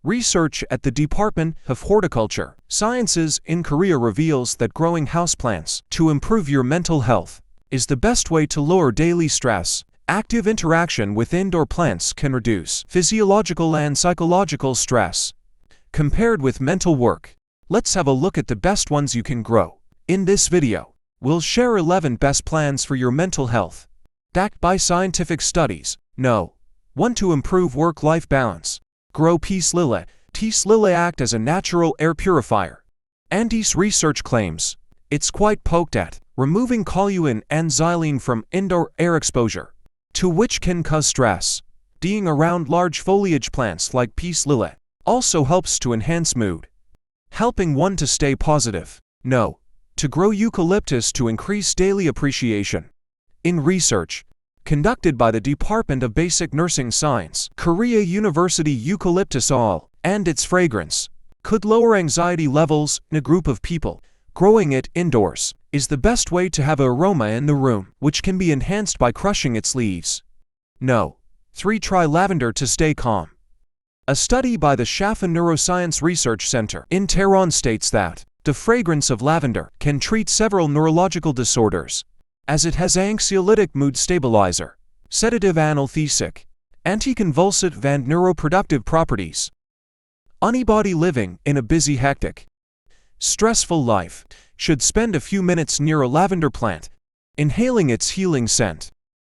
Research at the Department of Horticulture Sciences in Korea reveals that growing houseplants to improve your mental health is the best way to lower daily stress. Active interaction with indoor plants can reduce physiological and psychological stress. Compared with mental work, let's have a look at the best ones you can grow. In this video, we'll share 11 best plans for your mental health. Backed by scientific studies. No. 1. To improve work-life balance. Grow peace lily. Peace lily act as a natural air purifier. Andes research claims it's quite poked at removing toluene and xylene from indoor air exposure, to which can cause stress. Being around large foliage plants like peace lily also helps to enhance mood, helping one to stay positive. No. To grow eucalyptus to increase daily appreciation. In research conducted by the Department of Basic Nursing Science, Korea University, eucalyptus oil and its fragrance could lower anxiety levels in a group of people. Growing it indoors is the best way to have an aroma in the room, which can be enhanced by crushing its leaves. No. 3. Try lavender to stay calm. A study by the Shafa Neuroscience Research Center in Tehran states that the fragrance of lavender can treat several neurological disorders, as it has anxiolytic mood stabilizer, sedative analgesic, anticonvulsant and neuroproductive properties. Anybody living in a busy, hectic, stressful life should spend a few minutes near a lavender plant, inhaling its healing scent.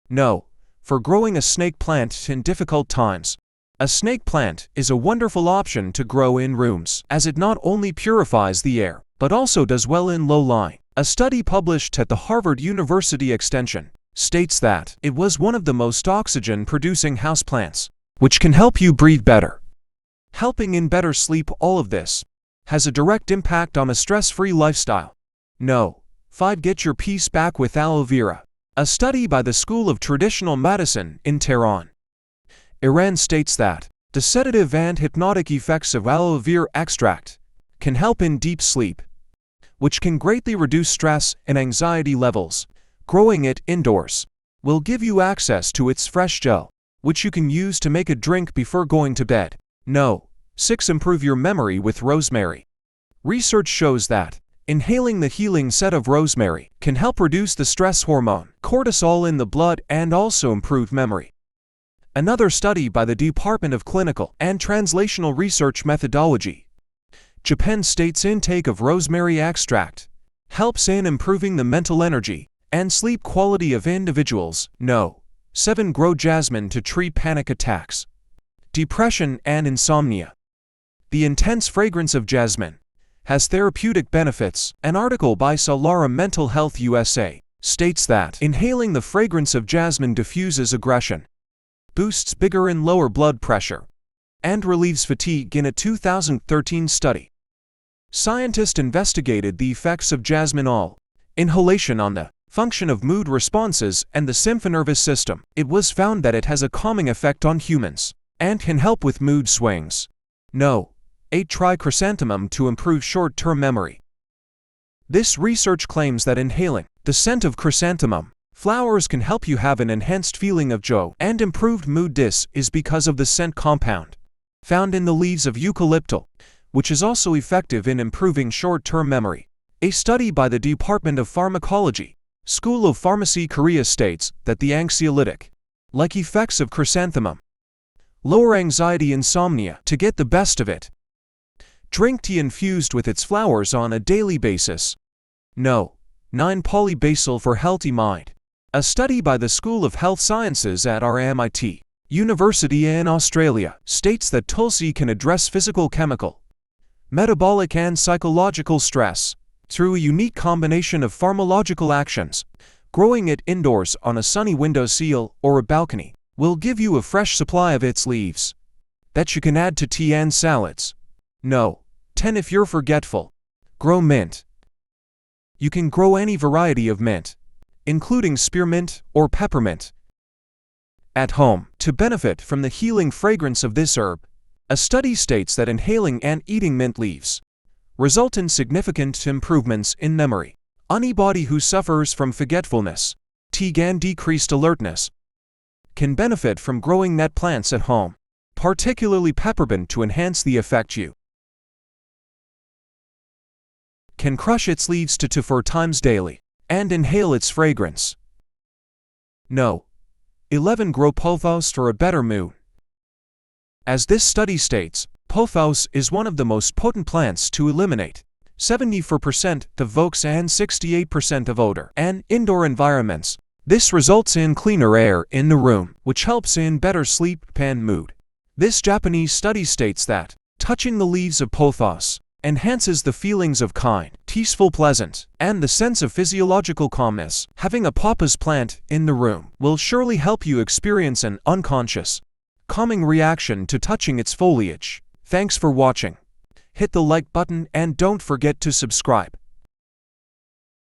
No. For growing a snake plant in difficult times. A snake plant is a wonderful option to grow in rooms, as it not only purifies the air, but also does well in low-lying. A study published at the Harvard University Extension states that it was one of the most oxygen-producing houseplants, which can help you breathe better, helping in better sleep. All of this has a direct impact on a stress-free lifestyle. No. 5. Get your peace back with aloe vera. A study by the School of Traditional Medicine in Tehran, Iran states that the sedative and hypnotic effects of aloe vera extract can help in deep sleep, which can greatly reduce stress and anxiety levels. Growing it indoors will give you access to its fresh gel, which you can use to make a drink before going to bed. No. 6. Improve your memory with rosemary. Research shows that inhaling the healing scent of rosemary can help reduce the stress hormone cortisol in the blood and also improve memory. Another study by the Department of Clinical and Translational Research Methodology, Japan states intake of rosemary extract helps in improving the mental energy and sleep quality of individuals. No. 7. Grow jasmine to treat panic attacks, depression and insomnia. The intense fragrance of jasmine has therapeutic benefits. An article by Solara Mental Health USA states that inhaling the fragrance of jasmine diffuses aggression, boosts bigger and lower blood pressure, and relieves fatigue. In a 2013 study, scientists investigated the effects of jasmine oil inhalation on the function of mood responses and the sympathetic system. It was found that it has a calming effect on humans and can help with mood swings. No. 8. Try chrysanthemum to improve short-term memory. This research claims that inhaling the scent of chrysanthemum flowers can help you have an enhanced feeling of joy and improved mood. This is because of the scent compound found in the leaves of eucalyptus, which is also effective in improving short-term memory. A study by the Department of Pharmacology, School of Pharmacy, Korea states that the anxiolytic-like effects of chrysanthemum lower anxiety, insomnia. To get the best of it, drink tea infused with its flowers on a daily basis. No. 9. Basil for healthy mind. A study by the School of Health Sciences at RMIT University in Australia states that tulsi can address physical, chemical, metabolic and psychological stress through a unique combination of pharmacological actions. Growing it indoors on a sunny windowsill or a balcony will give you a fresh supply of its leaves that you can add to tea and salads. No. 10. If you're forgetful, grow mint. You can grow any variety of mint, including spearmint or peppermint, at home to benefit from the healing fragrance of this herb. A study states that inhaling and eating mint leaves result in significant improvements in memory. Anybody who suffers from forgetfulness, fatigue and decreased alertness can benefit from growing net plants at home. particularly peppermint to enhance the effect. You can crush its leaves 2 to 4 times daily and inhale its fragrance. No. 11. Grow Pothos for a better mood. As this study states, Pothos is one of the most potent plants to eliminate 74% of vokes and 68% of odor and indoor environments. This results in cleaner air in the room, which helps in better sleep and mood. This Japanese study states that touching the leaves of Pothos enhances the feelings of kind, peaceful, pleasant, and the sense of physiological calmness. Having a Pothos plant in the room will surely help you experience an unconscious, calming reaction to touching its foliage. Thanks for watching. Hit the like button and don't forget to subscribe.